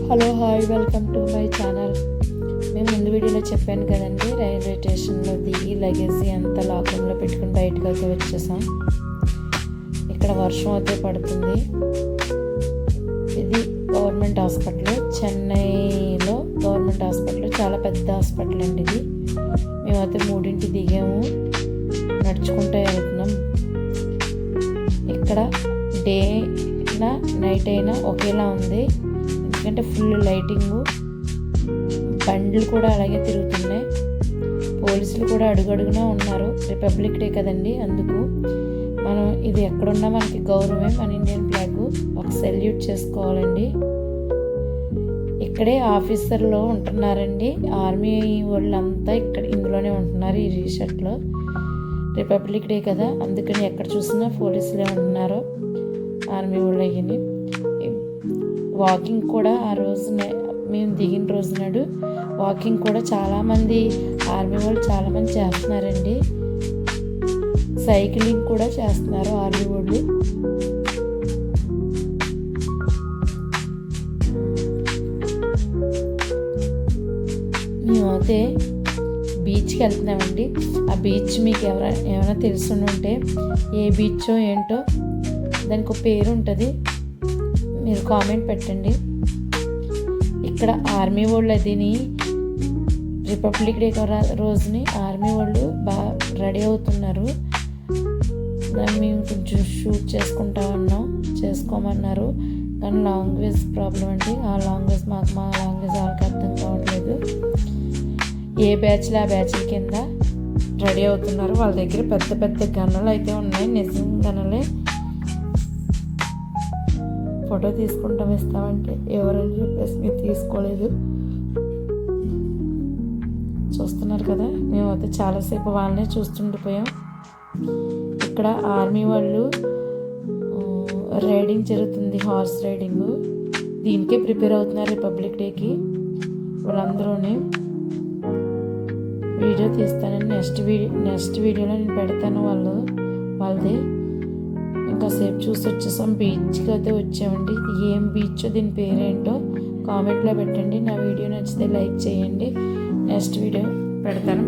Hello hi welcome to my channel. మేము ముందు వీడియోలో చెప్పాను కదండి, రైల్వే స్టేషన్లో దిగి లగేజ్ అంతా లాకంలో పెట్టుకుని బయటకు అయితే వచ్చేసాం. ఇక్కడ వర్షం అయితే పడుతుంది. ఇది గవర్నమెంట్ హాస్పిటల్, చెన్నైలో గవర్నమెంట్ హాస్పిటల్, చాలా పెద్ద హాస్పిటల్ అండి ఇది. మేమైతే 3ంటికి దిగాము, నడుచుకుంటూ వెళ్తున్నాం. ఇక్కడ డే అయినా నైట్ అయినా ఒకేలా ఉంది, ఎందుకంటే ఫుల్ లైటింగు, బండ్లు కూడా అలాగే తిరుగుతున్నాయి. పోలీసులు కూడా అడుగడుగునా ఉన్నారు. రిపబ్లిక్ డే కదండి, అందుకు మనం ఇది ఎక్కడున్నా మనకి గౌరవమే. మన ఇండియన్ ఫ్లాగ్ ఒక సెల్యూట్ చేసుకోవాలండి. ఇక్కడే ఆఫీసర్లు ఉంటున్నారండి, ఆర్మీ వాళ్ళంతా ఇక్కడ ఇందులోనే ఉంటున్నారు. ఈ రీషర్ట్లో రిపబ్లిక్ డే కదా, అందుకని ఎక్కడ చూసినా పోలీసులే ఉంటున్నారు, ఆర్మీ వాళ్ళు అయ్యి. వాకింగ్ కూడా ఆ రోజు మేము దిగిన రోజు నాడు వాకింగ్ కూడా చాలామంది ఆర్మీ వాళ్ళు చాలామంది చేస్తున్నారండి. సైక్లింగ్ కూడా చేస్తున్నారు ఆర్మీ వాళ్ళు. మేమైతే బీచ్కి వెళ్తున్నామండి. ఆ బీచ్ మీకు ఏమైనా తెలుసుంటే ఏ బీచో ఏంటో, దానికి ఒక పేరు ఉంటుంది, మీరు కామెంట్ పెట్టండి. ఇక్కడ ఆర్మీ వాళ్ళు అదిని రిపబ్లిక్ డే రోజుని ఆర్మీ వాళ్ళు బాగా రెడీ అవుతున్నారు. దాన్ని మేము కొంచెం షూట్ చేసుకోమన్నారు, కానీ లాంగ్వేజ్ ప్రాబ్లం అండి. ఆ లాంగ్వేజ్ మా లాంగ్వేజ్ వాళ్ళకి అర్థం కావట్లేదు. ఏ బ్యాచ్లో ఆ బ్యాచ్ల కింద రెడీ అవుతున్నారు. వాళ్ళ దగ్గర పెద్ద పెద్ద గన్నులు అయితే ఉన్నాయి, నిజం గన్నులే. ఫోటో తీసుకుంటాం ఇస్తామంటే ఎవరని చెప్పేసి మీరు తీసుకోలేదు. చూస్తున్నారు కదా, మేమైతే చాలాసేపు వాళ్ళనే చూస్తుండిపోయాం. ఇక్కడ ఆర్మీ వాళ్ళు రైడింగ్ జరుగుతుంది, హార్స్ రైడింగ్. దీనికే ప్రిపేర్ అవుతున్నారు రిపబ్లిక్ డేకి వాళ్ళందరూని. వీడియో తీస్తానని నెక్స్ట్ వీడియోలో నేను పెడతాను వాళ్ళది. ఇంకాసేపు చూసి వచ్చేసాం. బీచ్కి అయితే వచ్చామండి. ఏం బీచో దీని పేరేంటో కామెంట్లో పెట్టండి. నా వీడియో నచ్చితే లైక్ చేయండి. నెక్స్ట్ వీడియో పెడతాను.